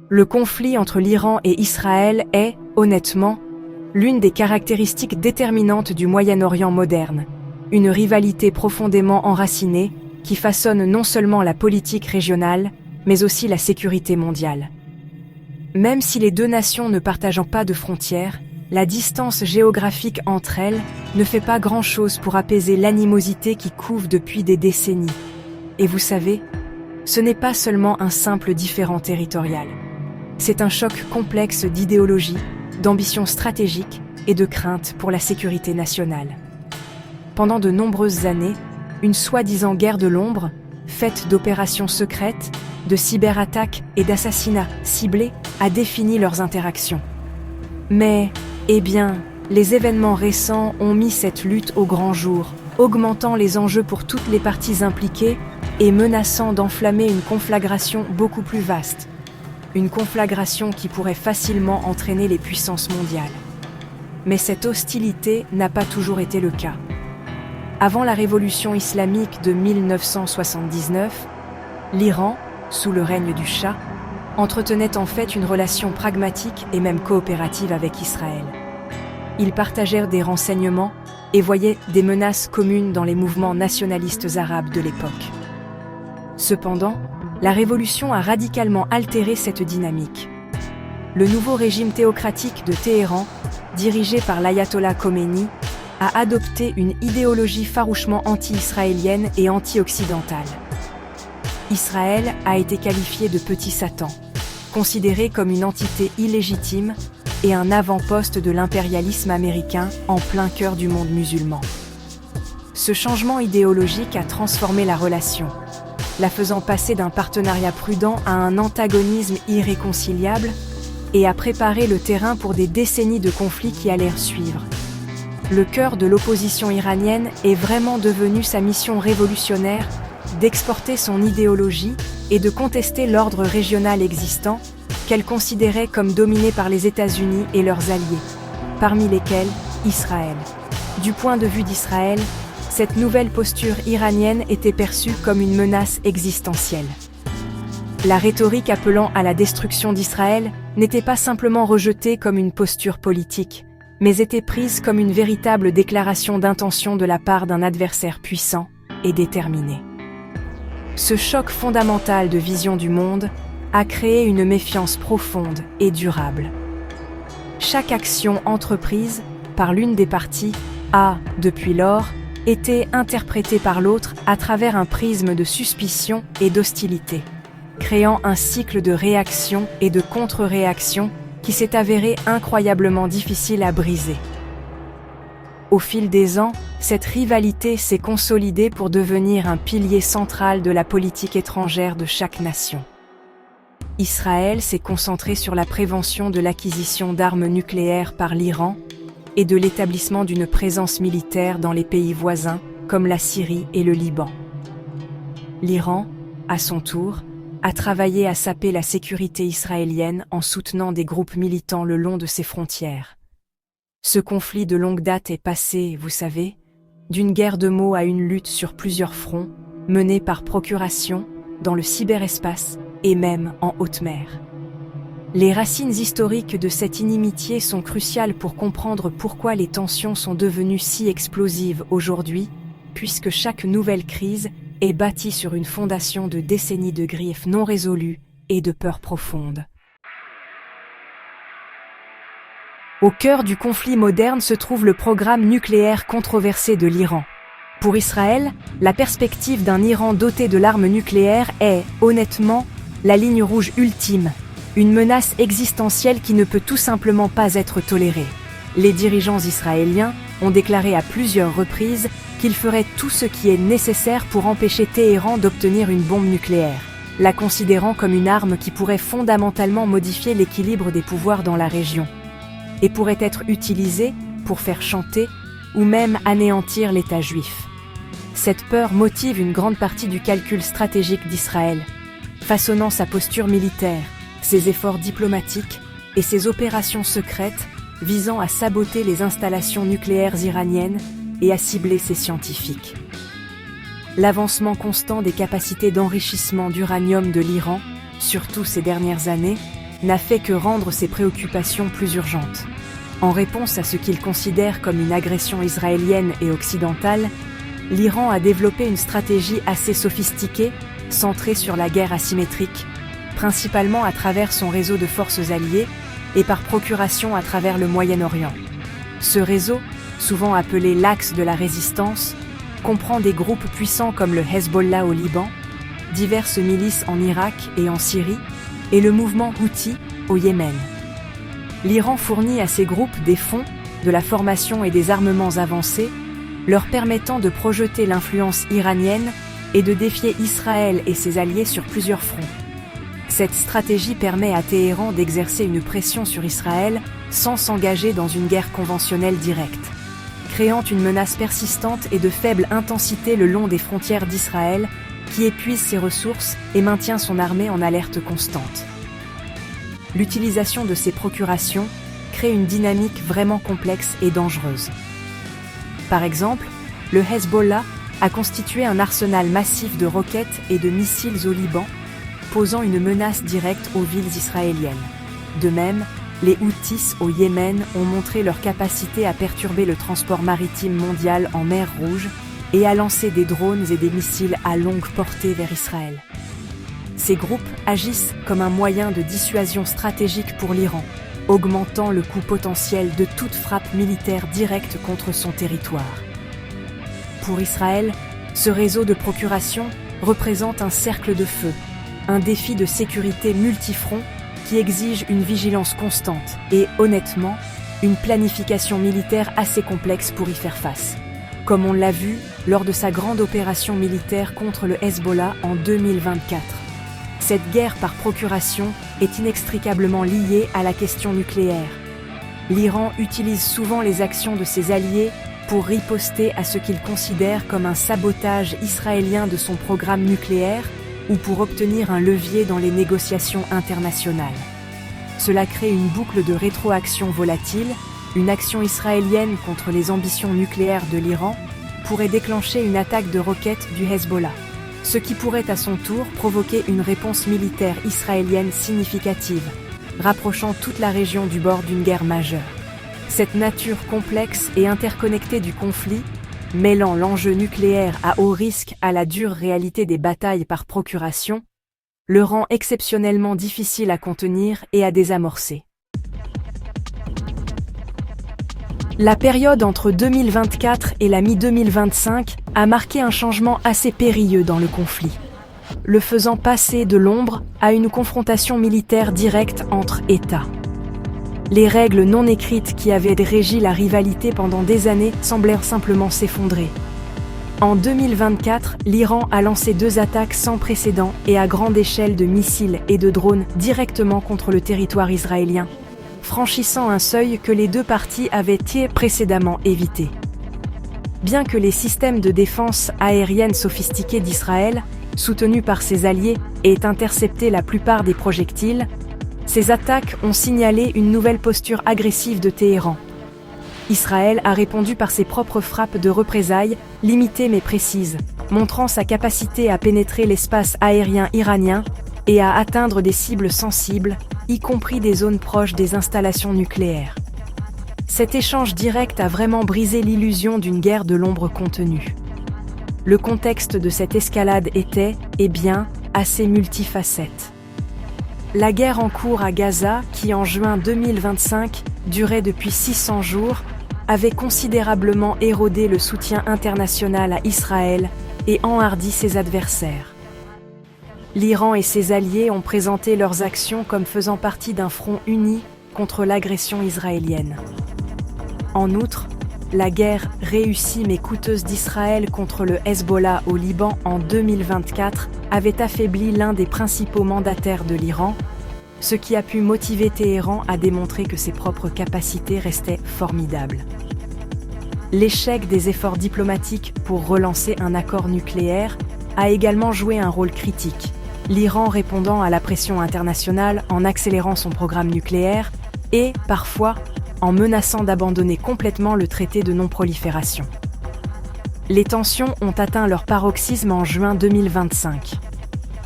Le conflit entre l'Iran et Israël est, honnêtement, l'une des caractéristiques déterminantes du Moyen-Orient moderne. Une rivalité profondément enracinée qui façonne non seulement la politique régionale, mais aussi la sécurité mondiale. Même si les deux nations ne partagent pas de frontières, la distance géographique entre elles ne fait pas grand-chose pour apaiser l'animosité qui couve depuis des décennies. Et vous savez, ce n'est pas seulement un simple différend territorial. C'est un choc complexe d'idéologie, d'ambition stratégique et de crainte pour la sécurité nationale. Pendant de nombreuses années, une soi-disant guerre de l'ombre, faite d'opérations secrètes, de cyberattaques et d'assassinats ciblés, a défini leurs interactions. Mais, les événements récents ont mis cette lutte au grand jour, augmentant les enjeux pour toutes les parties impliquées et menaçant d'enflammer une conflagration beaucoup plus vaste. Une conflagration qui pourrait facilement entraîner les puissances mondiales. Mais cette hostilité n'a pas toujours été le cas. Avant la révolution islamique de 1979, l'Iran, sous le règne du Shah, entretenait en fait une relation pragmatique et même coopérative avec Israël. Ils partagèrent des renseignements et voyaient des menaces communes dans les mouvements nationalistes arabes de l'époque. Cependant, la révolution a radicalement altéré cette dynamique. Le nouveau régime théocratique de Téhéran, dirigé par l'ayatollah Khomeini, a adopté une idéologie farouchement anti-israélienne et anti-occidentale. Israël a été qualifié de petit Satan, considéré comme une entité illégitime et un avant-poste de l'impérialisme américain en plein cœur du monde musulman. Ce changement idéologique a transformé la relation, la faisant passer d'un partenariat prudent à un antagonisme irréconciliable et a préparé le terrain pour des décennies de conflits qui allèrent suivre. Le cœur de l'opposition iranienne est vraiment devenu sa mission révolutionnaire d'exporter son idéologie et de contester l'ordre régional existant, qu'elle considérait comme dominé par les États-Unis et leurs alliés, parmi lesquels Israël. Du point de vue d'Israël, cette nouvelle posture iranienne était perçue comme une menace existentielle. La rhétorique appelant à la destruction d'Israël n'était pas simplement rejetée comme une posture politique, mais était prise comme une véritable déclaration d'intention de la part d'un adversaire puissant et déterminé. Ce choc fondamental de vision du monde a créé une méfiance profonde et durable. Chaque action entreprise par l'une des parties a, depuis lors, été interprétée par l'autre à travers un prisme de suspicion et d'hostilité, créant un cycle de réaction et de contre-réaction qui s'est avéré incroyablement difficile à briser. Au fil des ans, cette rivalité s'est consolidée pour devenir un pilier central de la politique étrangère de chaque nation. Israël s'est concentré sur la prévention de l'acquisition d'armes nucléaires par l'Iran et de l'établissement d'une présence militaire dans les pays voisins, comme la Syrie et le Liban. L'Iran, à son tour, a travaillé à saper la sécurité israélienne en soutenant des groupes militants le long de ses frontières. Ce conflit de longue date est passé, vous savez, d'une guerre de mots à une lutte sur plusieurs fronts, menée par procuration, dans le cyberespace et même en haute mer. Les racines historiques de cette inimitié sont cruciales pour comprendre pourquoi les tensions sont devenues si explosives aujourd'hui, puisque chaque nouvelle crise est bâtie sur une fondation de décennies de griefs non résolus et de peurs profondes. Au cœur du conflit moderne se trouve le programme nucléaire controversé de l'Iran. Pour Israël, la perspective d'un Iran doté de l'arme nucléaire est, honnêtement, la ligne rouge ultime. Une menace existentielle qui ne peut tout simplement pas être tolérée. Les dirigeants israéliens ont déclaré à plusieurs reprises qu'ils feraient tout ce qui est nécessaire pour empêcher Téhéran d'obtenir une bombe nucléaire, la considérant comme une arme qui pourrait fondamentalement modifier l'équilibre des pouvoirs dans la région, et pourrait être utilisée pour faire chanter ou même anéantir l'État juif. Cette peur motive une grande partie du calcul stratégique d'Israël, façonnant sa posture militaire, ses efforts diplomatiques et ses opérations secrètes visant à saboter les installations nucléaires iraniennes et à cibler ses scientifiques. L'avancement constant des capacités d'enrichissement d'uranium de l'Iran, surtout ces dernières années, n'a fait que rendre ses préoccupations plus urgentes. En réponse à ce qu'il considère comme une agression israélienne et occidentale, l'Iran a développé une stratégie assez sophistiquée, centrée sur la guerre asymétrique, principalement à travers son réseau de forces alliées et par procuration à travers le Moyen-Orient. Ce réseau, souvent appelé l'axe de la résistance, comprend des groupes puissants comme le Hezbollah au Liban, diverses milices en Irak et en Syrie, et le mouvement Houthi au Yémen. L'Iran fournit à ces groupes des fonds, de la formation et des armements avancés, leur permettant de projeter l'influence iranienne et de défier Israël et ses alliés sur plusieurs fronts. Cette stratégie permet à Téhéran d'exercer une pression sur Israël sans s'engager dans une guerre conventionnelle directe, créant une menace persistante et de faible intensité le long des frontières d'Israël, qui épuise ses ressources et maintient son armée en alerte constante. L'utilisation de ces procurations crée une dynamique vraiment complexe et dangereuse. Par exemple, le Hezbollah a constitué un arsenal massif de roquettes et de missiles au Liban, posant une menace directe aux villes israéliennes. De même, les Houthis au Yémen ont montré leur capacité à perturber le transport maritime mondial en mer Rouge et à lancer des drones et des missiles à longue portée vers Israël. Ces groupes agissent comme un moyen de dissuasion stratégique pour l'Iran, augmentant le coût potentiel de toute frappe militaire directe contre son territoire. Pour Israël, ce réseau de procuration représente un cercle de feu, un défi de sécurité multifront qui exige une vigilance constante et, honnêtement, une planification militaire assez complexe pour y faire face. Comme on l'a vu lors de sa grande opération militaire contre le Hezbollah en 2024. Cette guerre par procuration est inextricablement liée à la question nucléaire. L'Iran utilise souvent les actions de ses alliés pour riposter à ce qu'il considère comme un sabotage israélien de son programme nucléaire ou pour obtenir un levier dans les négociations internationales. Cela crée une boucle de rétroaction volatile. Une action israélienne contre les ambitions nucléaires de l'Iran pourrait déclencher une attaque de roquettes du Hezbollah, ce qui pourrait à son tour provoquer une réponse militaire israélienne significative, rapprochant toute la région du bord d'une guerre majeure. Cette nature complexe et interconnectée du conflit, mêlant l'enjeu nucléaire à haut risque à la dure réalité des batailles par procuration, le rend exceptionnellement difficile à contenir et à désamorcer. La période entre 2024 et la mi-2025 a marqué un changement assez périlleux dans le conflit, le faisant passer de l'ombre à une confrontation militaire directe entre États. Les règles non écrites qui avaient régi la rivalité pendant des années semblèrent simplement s'effondrer. En 2024, l'Iran a lancé 2 attaques sans précédent et à grande échelle de missiles et de drones directement contre le territoire israélien, franchissant un seuil que les 2 parties avaient précédemment évité. Bien que les systèmes de défense aérienne sophistiqués d'Israël, soutenus par ses alliés, aient intercepté la plupart des projectiles, ces attaques ont signalé une nouvelle posture agressive de Téhéran. Israël a répondu par ses propres frappes de représailles, limitées mais précises, montrant sa capacité à pénétrer l'espace aérien iranien et à atteindre des cibles sensibles, y compris des zones proches des installations nucléaires. Cet échange direct a vraiment brisé l'illusion d'une guerre de l'ombre contenue. Le contexte de cette escalade était, et bien, assez multifacette. La guerre en cours à Gaza, qui en juin 2025 durait depuis 600 jours, avait considérablement érodé le soutien international à Israël et enhardi ses adversaires. L'Iran et ses alliés ont présenté leurs actions comme faisant partie d'un front uni contre l'agression israélienne. En outre, la guerre réussie mais coûteuse d'Israël contre le Hezbollah au Liban en 2024 avait affaibli l'un des principaux mandataires de l'Iran, ce qui a pu motiver Téhéran à démontrer que ses propres capacités restaient formidables. L'échec des efforts diplomatiques pour relancer un accord nucléaire a également joué un rôle critique, l'Iran répondant à la pression internationale en accélérant son programme nucléaire et, parfois, en menaçant d'abandonner complètement le traité de non-prolifération. Les tensions ont atteint leur paroxysme en juin 2025.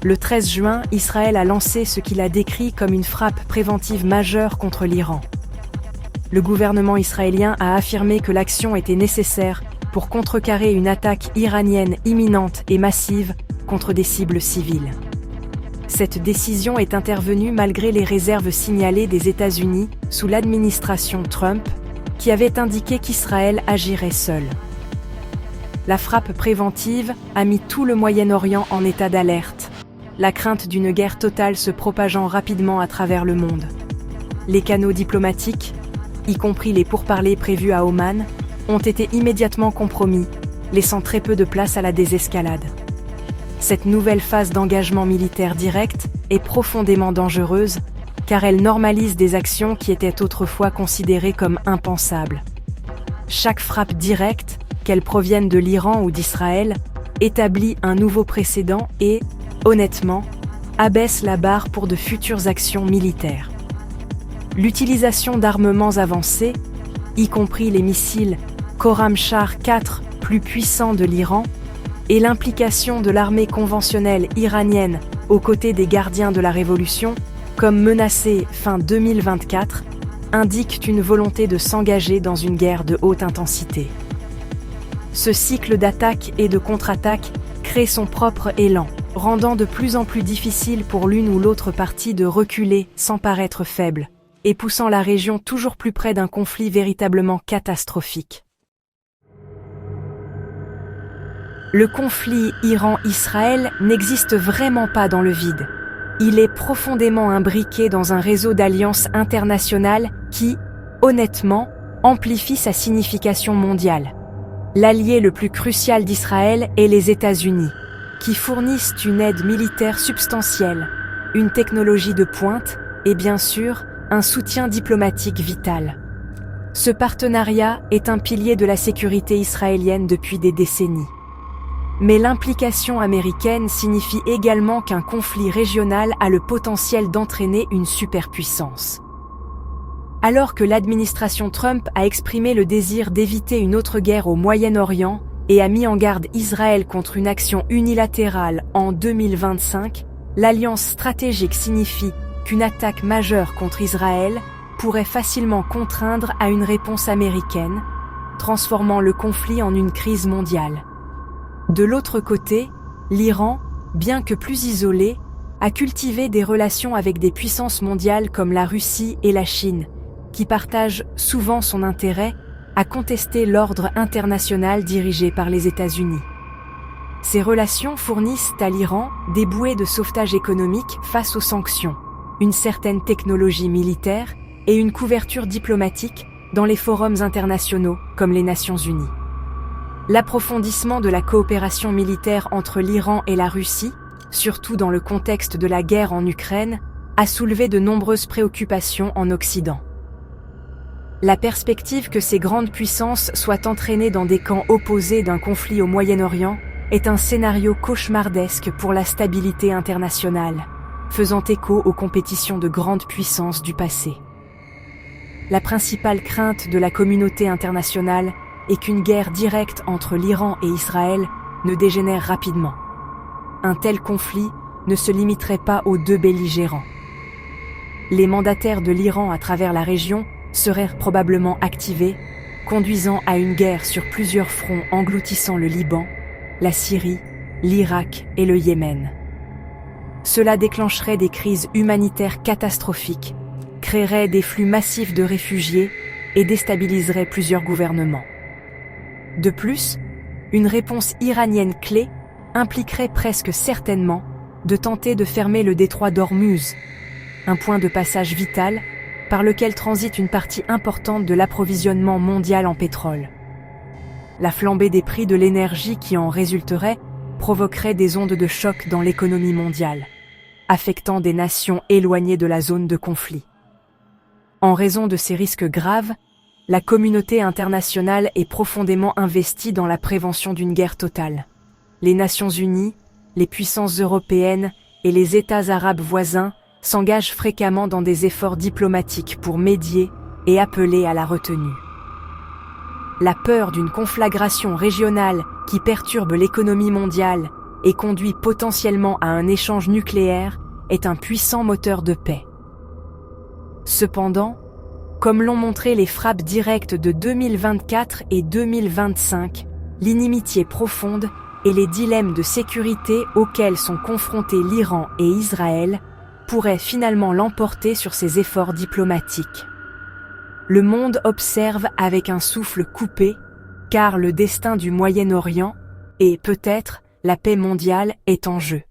le 13 juin, Israël a lancé ce qu'il a décrit comme une frappe préventive majeure contre l'Iran. Le gouvernement israélien a affirmé que l'action était nécessaire pour contrecarrer une attaque iranienne imminente et massive contre des cibles civiles. Cette décision est intervenue malgré les réserves signalées des États-Unis sous l'administration Trump, qui avait indiqué qu'Israël agirait seul. La frappe préventive a mis tout le Moyen-Orient en état d'alerte, la crainte d'une guerre totale se propageant rapidement à travers le monde. Les canaux diplomatiques, y compris les pourparlers prévus à Oman, ont été immédiatement compromis, laissant très peu de place à la désescalade. Cette nouvelle phase d'engagement militaire direct est profondément dangereuse, car elle normalise des actions qui étaient autrefois considérées comme impensables. Chaque frappe directe, qu'elle provienne de l'Iran ou d'Israël, établit un nouveau précédent et, honnêtement, abaisse la barre pour de futures actions militaires. L'utilisation d'armements avancés, y compris les missiles Khorramshahr 4 plus puissants de l'Iran, et l'implication de l'armée conventionnelle iranienne aux côtés des gardiens de la révolution, comme menacée fin 2024, indiquent une volonté de s'engager dans une guerre de haute intensité. Ce cycle d'attaques et de contre-attaques crée son propre élan, rendant de plus en plus difficile pour l'une ou l'autre partie de reculer sans paraître faible, et poussant la région toujours plus près d'un conflit véritablement catastrophique. Le conflit Iran-Israël n'existe vraiment pas dans le vide. Il est profondément imbriqué dans un réseau d'alliances internationales qui, honnêtement, amplifie sa signification mondiale. L'allié le plus crucial d'Israël est les États-Unis, qui fournissent une aide militaire substantielle, une technologie de pointe et bien sûr, un soutien diplomatique vital. Ce partenariat est un pilier de la sécurité israélienne depuis des décennies. Mais l'implication américaine signifie également qu'un conflit régional a le potentiel d'entraîner une superpuissance. Alors que l'administration Trump a exprimé le désir d'éviter une autre guerre au Moyen-Orient et a mis en garde Israël contre une action unilatérale en 2025, l'alliance stratégique signifie qu'une attaque majeure contre Israël pourrait facilement contraindre à une réponse américaine, transformant le conflit en une crise mondiale. De l'autre côté, l'Iran, bien que plus isolé, a cultivé des relations avec des puissances mondiales comme la Russie et la Chine, qui partagent souvent son intérêt à contester l'ordre international dirigé par les États-Unis. Ces relations fournissent à l'Iran des bouées de sauvetage économique face aux sanctions, une certaine technologie militaire et une couverture diplomatique dans les forums internationaux comme les Nations Unies. L'approfondissement de la coopération militaire entre l'Iran et la Russie, surtout dans le contexte de la guerre en Ukraine, a soulevé de nombreuses préoccupations en Occident. La perspective que ces grandes puissances soient entraînées dans des camps opposés d'un conflit au Moyen-Orient est un scénario cauchemardesque pour la stabilité internationale, faisant écho aux compétitions de grandes puissances du passé. La principale crainte de la communauté internationale est qu'une guerre directe entre l'Iran et Israël ne dégénère rapidement. Un tel conflit ne se limiterait pas aux deux belligérants. Les mandataires de l'Iran à travers la région seraient probablement activés, conduisant à une guerre sur plusieurs fronts engloutissant le Liban, la Syrie, l'Irak et le Yémen. Cela déclencherait des crises humanitaires catastrophiques, créerait des flux massifs de réfugiés et déstabiliserait plusieurs gouvernements. De plus, une réponse iranienne clé impliquerait presque certainement de tenter de fermer le détroit d'Ormuz, un point de passage vital par lequel transite une partie importante de l'approvisionnement mondial en pétrole. La flambée des prix de l'énergie qui en résulterait provoquerait des ondes de choc dans l'économie mondiale, affectant des nations éloignées de la zone de conflit. En raison de ces risques graves, la communauté internationale est profondément investie dans la prévention d'une guerre totale. Les Nations Unies, les puissances européennes et les États arabes voisins s'engagent fréquemment dans des efforts diplomatiques pour médier et appeler à la retenue. La peur d'une conflagration régionale qui perturbe l'économie mondiale et conduit potentiellement à un échange nucléaire, est un puissant moteur de paix. Cependant, comme l'ont montré les frappes directes de 2024 et 2025, l'inimitié profonde et les dilemmes de sécurité auxquels sont confrontés l'Iran et Israël pourraient finalement l'emporter sur ses efforts diplomatiques. Le monde observe avec un souffle coupé, car le destin du Moyen-Orient, et peut-être la paix mondiale, est en jeu.